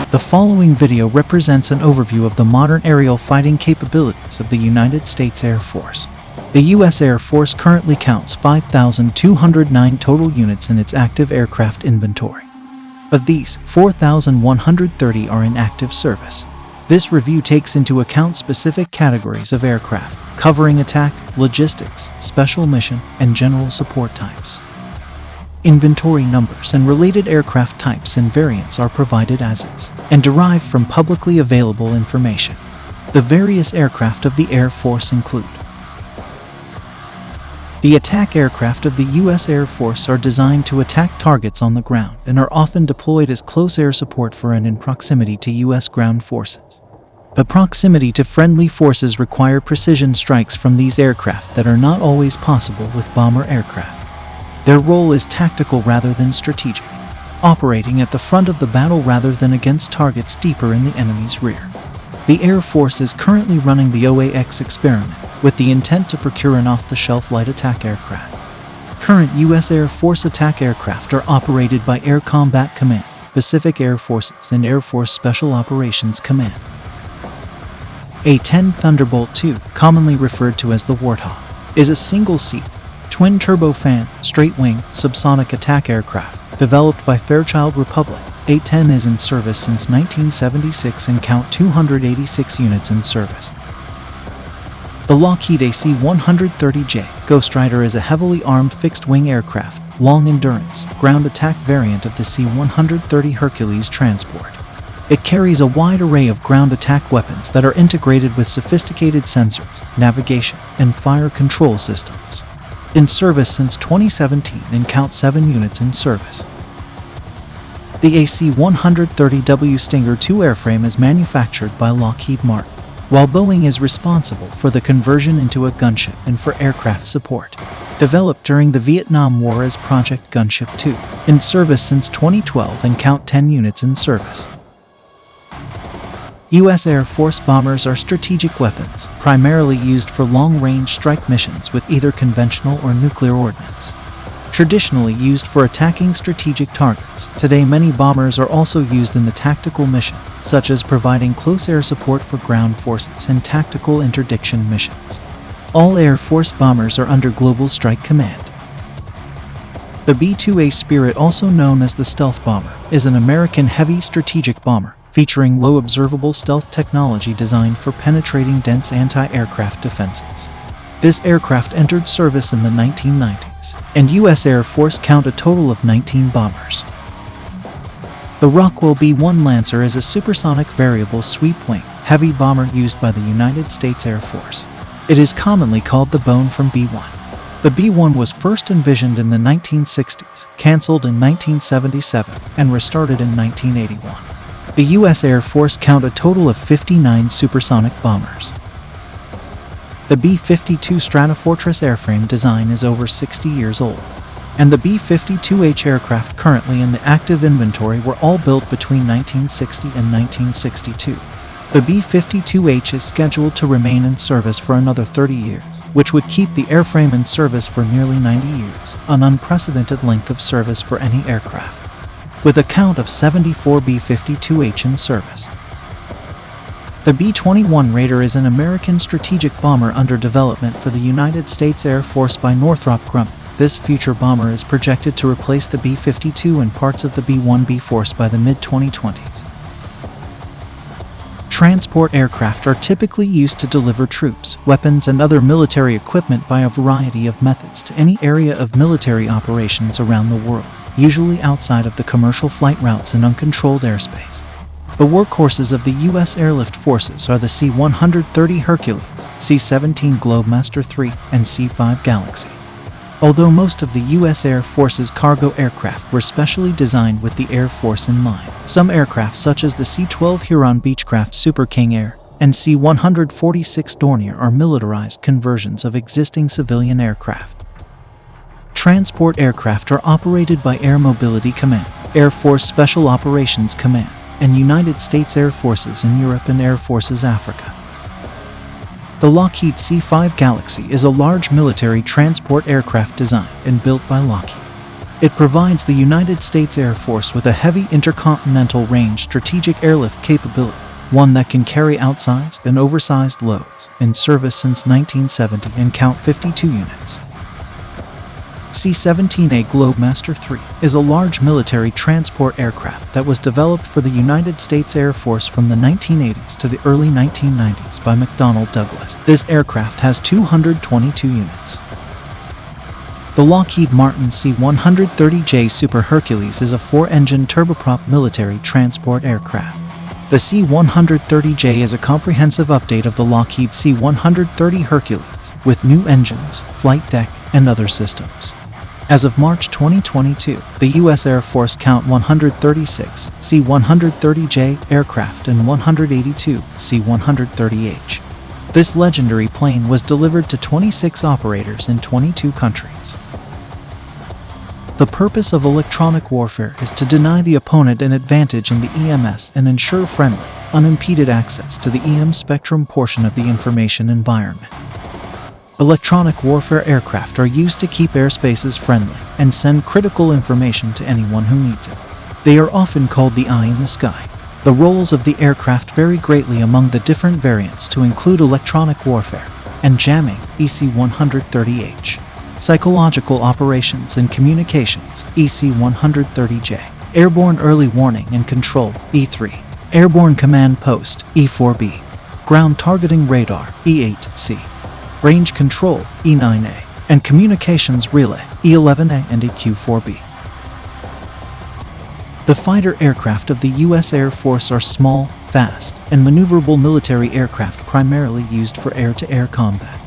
The following video represents an overview of the modern aerial fighting capabilities of the United States Air Force. The U.S. Air Force currently counts 5,209 total units in its active aircraft inventory. Of these, 4,130 are in active service. This review takes into account specific categories of aircraft, covering attack, logistics, special mission, and general support types. Inventory numbers and related aircraft types and variants are provided as is, and derived from publicly available information. The various aircraft of the Air Force include: the attack aircraft of the U.S. Air Force are designed to attack targets on the ground and are often deployed as close air support for and in proximity to U.S. ground forces. The proximity to friendly forces require precision strikes from these aircraft that are not always possible with bomber aircraft. Their role is tactical rather than strategic, operating at the front of the battle rather than against targets deeper in the enemy's rear. The Air Force is currently running the OAX experiment with the intent to procure an off-the-shelf light attack aircraft. Current U.S. Air Force attack aircraft are operated by Air Combat Command, Pacific Air Forces, and Air Force Special Operations Command. A-10 Thunderbolt II, commonly referred to as the Warthog, is a single-seat, twin-turbofan, straight-wing, subsonic attack aircraft developed by Fairchild Republic. A-10 is in service since 1976 and count 286 units in service. The Lockheed AC-130J Ghostwriter is a heavily armed fixed-wing aircraft, long-endurance, ground attack variant of the C-130 Hercules transport. It carries a wide array of ground attack weapons that are integrated with sophisticated sensors, navigation, and fire control systems. In service since 2017 and count 7 units in service. The AC-130W Stinger II airframe is manufactured by Lockheed Martin, while Boeing is responsible for the conversion into a gunship and for aircraft support. Developed during the Vietnam War as Project Gunship II, in service since 2012 and count 10 units in service. U.S. Air Force bombers are strategic weapons, primarily used for long-range strike missions with either conventional or nuclear ordnance. Traditionally used for attacking strategic targets, today many bombers are also used in the tactical mission, such as providing close air support for ground forces and tactical interdiction missions. All Air Force bombers are under Global Strike Command. The B-2A Spirit, also known as the Stealth Bomber, is an American heavy strategic bomber, featuring low observable stealth technology designed for penetrating dense anti-aircraft defenses. This aircraft entered service in the 1990s, and U.S. Air Force count a total of 19 bombers. The Rockwell B-1 Lancer is a supersonic variable sweep-wing, heavy bomber used by the United States Air Force. It is commonly called the Bone from B-1. The B-1 was first envisioned in the 1960s, canceled in 1977, and restarted in 1981. The U.S. Air Force count a total of 59 supersonic bombers. The B-52 Stratofortress airframe design is over 60 years old, and the B-52H aircraft currently in the active inventory were all built between 1960 and 1962. The B-52H is scheduled to remain in service for another 30 years, which would keep the airframe in service for nearly 90 years, an unprecedented length of service for any aircraft, with a count of 74 B-52H in service. The B-21 Raider is an American strategic bomber under development for the United States Air Force by Northrop Grumman. This future bomber is projected to replace the B-52 and parts of the B-1B force by the mid-2020s. Transport aircraft are typically used to deliver troops, weapons, and other military equipment by a variety of methods to any area of military operations around the world, usually outside of the commercial flight routes in uncontrolled airspace. The workhorses of the U.S. Airlift Forces are the C-130 Hercules, C-17 Globemaster III, and C-5 Galaxy. Although most of the U.S. Air Force's cargo aircraft were specially designed with the Air Force in mind, some aircraft such as the C-12 Huron Beechcraft Super King Air and C-146 Dornier are militarized conversions of existing civilian aircraft. Transport aircraft are operated by Air Mobility Command, Air Force Special Operations Command, and United States Air Forces in Europe and Air Forces Africa. The Lockheed C-5 Galaxy is a large military transport aircraft designed and built by Lockheed. It provides the United States Air Force with a heavy intercontinental range strategic airlift capability, one that can carry outsized and oversized loads, in service since 1970 and count 52 units. C-17A Globemaster III is a large military transport aircraft that was developed for the United States Air Force from the 1980s to the early 1990s by McDonnell Douglas. This aircraft has 222 units. The Lockheed Martin C-130J Super Hercules is a 4-engine turboprop military transport aircraft. The C-130J is a comprehensive update of the Lockheed C-130 Hercules, with new engines, flight deck, and other systems. As of March 2022, the U.S. Air Force count 136 C-130J aircraft and 182 C-130H. This legendary plane was delivered to 26 operators in 22 countries. The purpose of electronic warfare is to deny the opponent an advantage in the EMS and ensure friendly, unimpeded access to the EM spectrum portion of the information environment. Electronic warfare aircraft are used to keep airspaces friendly and send critical information to anyone who needs it. They are often called the eye in the sky. The roles of the aircraft vary greatly among the different variants to include electronic warfare and jamming, EC-130H, psychological operations and communications, EC-130J, airborne early warning and control, E3, airborne command post, E4B, ground targeting radar, E8C, range control, E9A, and communications relay, E11A and EQ4B. The fighter aircraft of the U.S. Air Force are small, fast, and maneuverable military aircraft primarily used for air-to-air combat.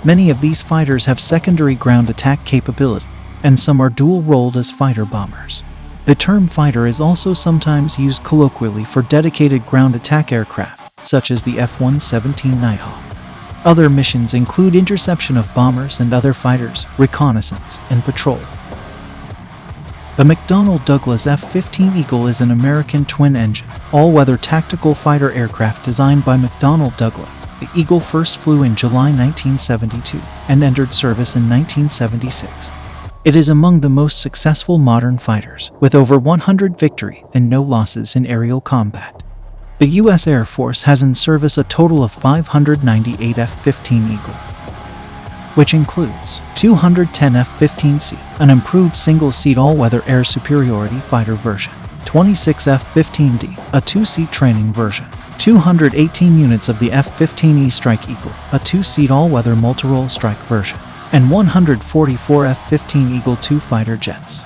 Many of these fighters have secondary ground attack capability, and some are dual-rolled as fighter bombers. The term fighter is also sometimes used colloquially for dedicated ground attack aircraft, such as the F-117 Nighthawk. Other missions include interception of bombers and other fighters, reconnaissance, and patrol. The McDonnell Douglas F-15 Eagle is an American twin-engine, all-weather tactical fighter aircraft designed by McDonnell Douglas. The Eagle first flew in July 1972 and entered service in 1976. It is among the most successful modern fighters, with over 100 victories and no losses in aerial combat. The U.S. Air Force has in service a total of 598 F-15 Eagle, which includes 210 F-15C, an improved single-seat all-weather air superiority fighter version, 26 F-15D, a two-seat training version, 218 units of the F-15E Strike Eagle, a two-seat all-weather multi-role strike version, and 144 F-15 Eagle II fighter jets.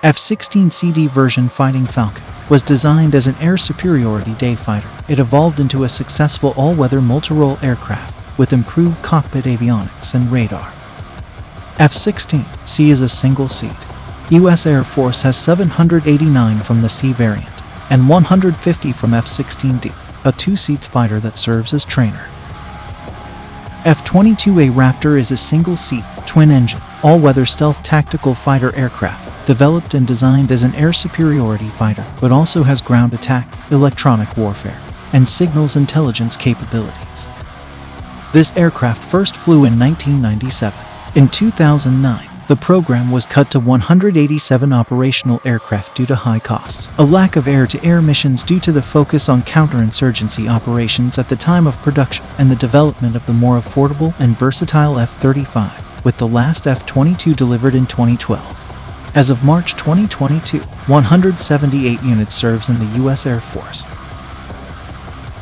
F-16CD version Fighting Falcon was designed as an air superiority day fighter. It evolved into a successful all-weather multi-role aircraft with improved cockpit avionics and radar. F-16C is a single-seat. U.S. Air Force has 789 from the C variant and 150 from F-16D, a two-seat fighter that serves as trainer. F-22A Raptor is a single-seat, twin-engine, all-weather stealth tactical fighter aircraft developed and designed as an air superiority fighter, but also has ground attack, electronic warfare, and signals intelligence capabilities. This aircraft first flew in 1997. In 2009, the program was cut to 187 operational aircraft due to high costs, a lack of air-to-air missions due to the focus on counterinsurgency operations at the time of production, and the development of the more affordable and versatile F-35, with the last F-22 delivered in 2012. As of March 2022, 178 units serves in the U.S. Air Force.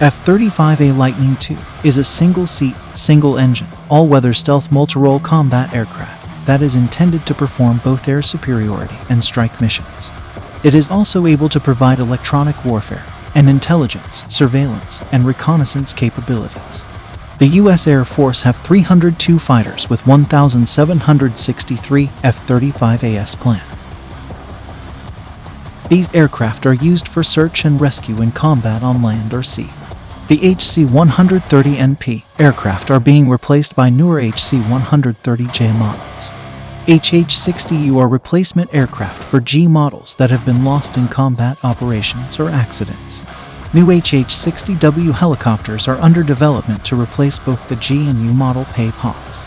F-35A Lightning II is a single-seat, single-engine, all-weather stealth multi-role combat aircraft that is intended to perform both air superiority and strike missions. It is also able to provide electronic warfare and intelligence, surveillance, and reconnaissance capabilities. The U.S. Air Force have 302 fighters with 1,763 F-35AS planned. These aircraft are used for search and rescue in combat on land or sea. The HC-130NP aircraft are being replaced by newer HC-130J models. HH-60U are replacement aircraft for G models that have been lost in combat operations or accidents. New HH-60W helicopters are under development to replace both the G and U model Pave Hawks.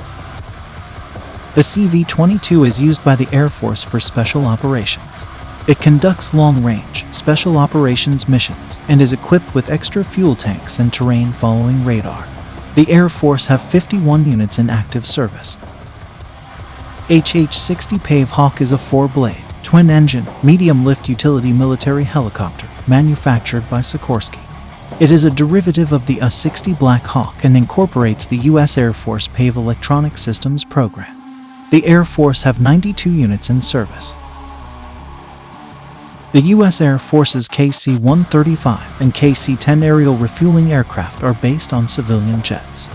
The CV-22 is used by the Air Force for special operations. It conducts long-range, special operations missions and is equipped with extra fuel tanks and terrain-following radar. The Air Force have 51 units in active service. HH-60 Pave Hawk is a 4-blade, twin-engine, medium-lift utility military helicopter manufactured by Sikorsky. It is a derivative of the U-60 Black Hawk and incorporates the U.S. Air Force Pave Electronic Systems program. The Air Force have 92 units in service. The U.S. Air Force's KC-135 and KC-10 aerial refueling aircraft are based on civilian jets.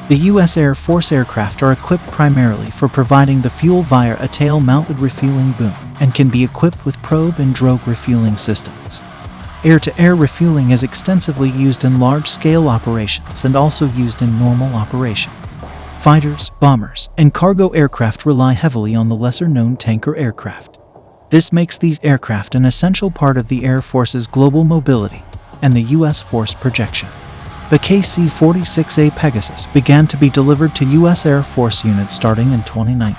The U.S. Air Force aircraft are equipped primarily for providing the fuel via a tail-mounted refueling boom and can be equipped with probe and drogue refueling systems. Air-to-air refueling is extensively used in large-scale operations and also used in normal operations. Fighters, bombers, and cargo aircraft rely heavily on the lesser-known tanker aircraft. This makes these aircraft an essential part of the Air Force's global mobility and the U.S. force projection. The KC-46A Pegasus began to be delivered to U.S. Air Force units starting in 2019.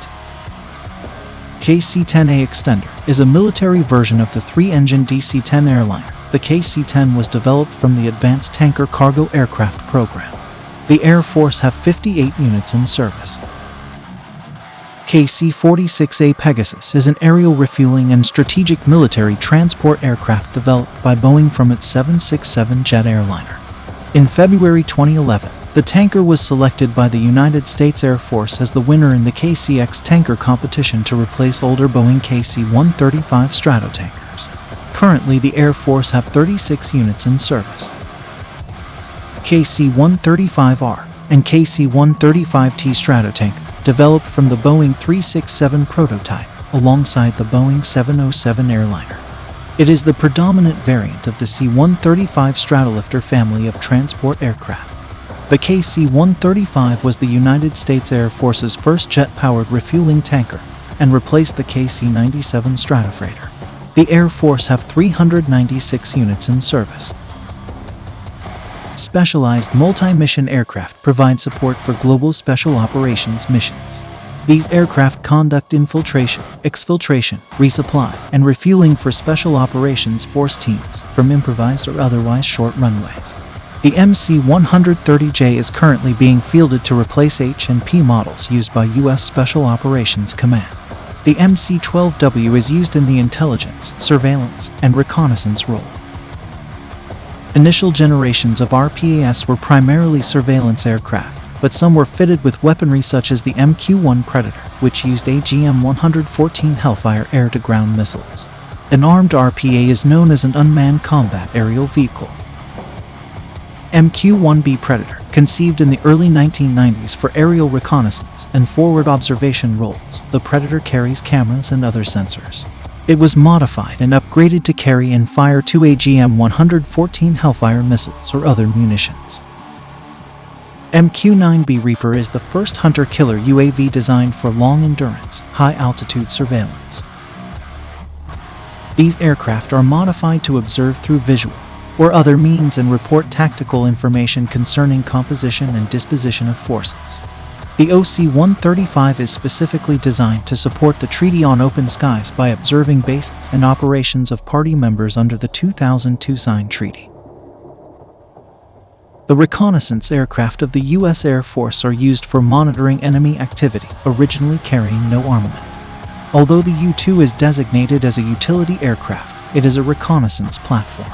KC-10A Extender is a military version of the 3-engine DC-10 airliner. The KC-10 was developed from the Advanced Tanker Cargo Aircraft program. The Air Force have 58 units in service. KC-46A Pegasus is an aerial refueling and strategic military transport aircraft developed by Boeing from its 767 jet airliner. In February 2011, the tanker was selected by the United States Air Force as the winner in the KCX tanker competition to replace older Boeing KC-135 Stratotankers. Currently, the Air Force have 36 units in service. KC-135R and KC-135T Stratotanker, developed from the Boeing 367 prototype alongside the Boeing 707 airliner. It is the predominant variant of the C-135 Stratolifter family of transport aircraft. The KC-135 was the United States Air Force's first jet-powered refueling tanker and replaced the KC-97 Stratofreighter. The Air Force have 396 units in service. Specialized multi-mission aircraft provide support for global special operations missions. These aircraft conduct infiltration, exfiltration, resupply, and refueling for special operations force teams from improvised or otherwise short runways. The MC-130J is currently being fielded to replace H&P models used by U.S. Special Operations Command. The MC-12W is used in the intelligence, surveillance, and reconnaissance role. Initial generations of RPAS were primarily surveillance aircraft, but some were fitted with weaponry such as the MQ-1 Predator, which used AGM-114 Hellfire air-to-ground missiles. An armed RPA is known as an unmanned combat aerial vehicle. MQ-1B Predator, conceived in the early 1990s for aerial reconnaissance and forward observation roles, the Predator carries cameras and other sensors. It was modified and upgraded to carry and fire 2 AGM-114 Hellfire missiles or other munitions. MQ-9B Reaper is the first hunter-killer UAV designed for long-endurance, high-altitude surveillance. These aircraft are modified to observe through visual or other means and report tactical information concerning composition and disposition of forces. The OC-135 is specifically designed to support the Treaty on Open Skies by observing bases and operations of party members under the 2002 signed treaty. The reconnaissance aircraft of the U.S. Air Force are used for monitoring enemy activity, originally carrying no armament. Although the U-2 is designated as a utility aircraft, it is a reconnaissance platform.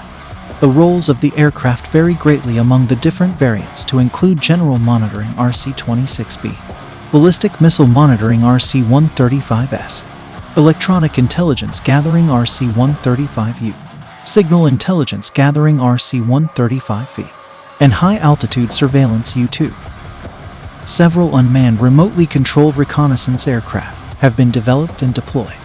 The roles of the aircraft vary greatly among the different variants to include general monitoring RC-26B, ballistic missile monitoring RC-135S, electronic intelligence gathering RC-135U, signal intelligence gathering RC-135V, and high-altitude surveillance U-2. Several unmanned remotely controlled reconnaissance aircraft have been developed and deployed.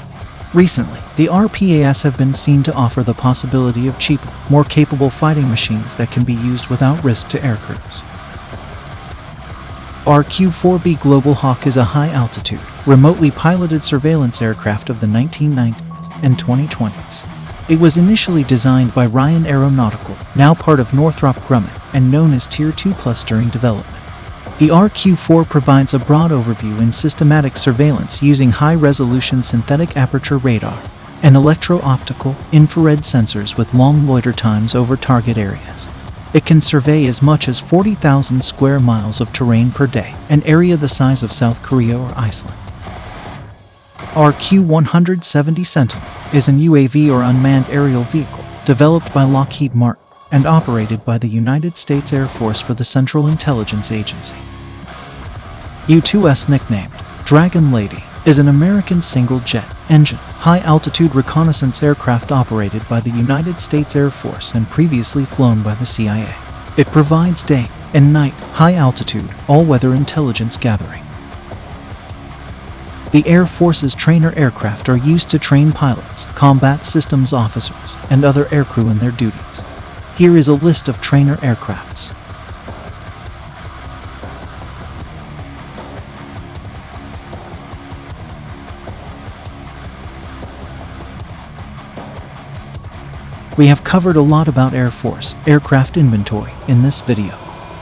Recently, the RPAS have been seen to offer the possibility of cheaper, more capable fighting machines that can be used without risk to aircrews. RQ-4B Global Hawk is a high-altitude, remotely piloted surveillance aircraft of the 1990s and 2020s. It was initially designed by Ryan Aeronautical, now part of Northrop Grumman, and known as Tier 2 Plus during development. The RQ-4 provides a broad overview in systematic surveillance using high-resolution synthetic aperture radar and electro-optical infrared sensors with long loiter times over target areas. It can survey as much as 40,000 square miles of terrain per day, an area the size of South Korea or Iceland. RQ-170 Sentinel is an UAV or unmanned aerial vehicle developed by Lockheed Martin and operated by the United States Air Force for the Central Intelligence Agency. U-2S, nicknamed Dragon Lady, is an American single-jet engine, high-altitude reconnaissance aircraft operated by the United States Air Force and previously flown by the CIA. It provides day and night, high-altitude, all-weather intelligence gathering. The Air Force's trainer aircraft are used to train pilots, combat systems officers, and other aircrew in their duties. Here is a list of trainer aircrafts. We have covered a lot about Air Force aircraft inventory in this video.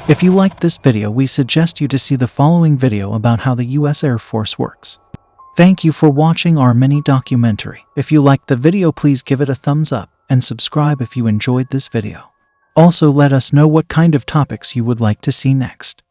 If you liked this video, we suggest you to see the following video about how the US Air Force works. Thank you for watching our mini documentary. If you liked the video, please give it a thumbs up and subscribe if you enjoyed this video. Also, let us know what kind of topics you would like to see next.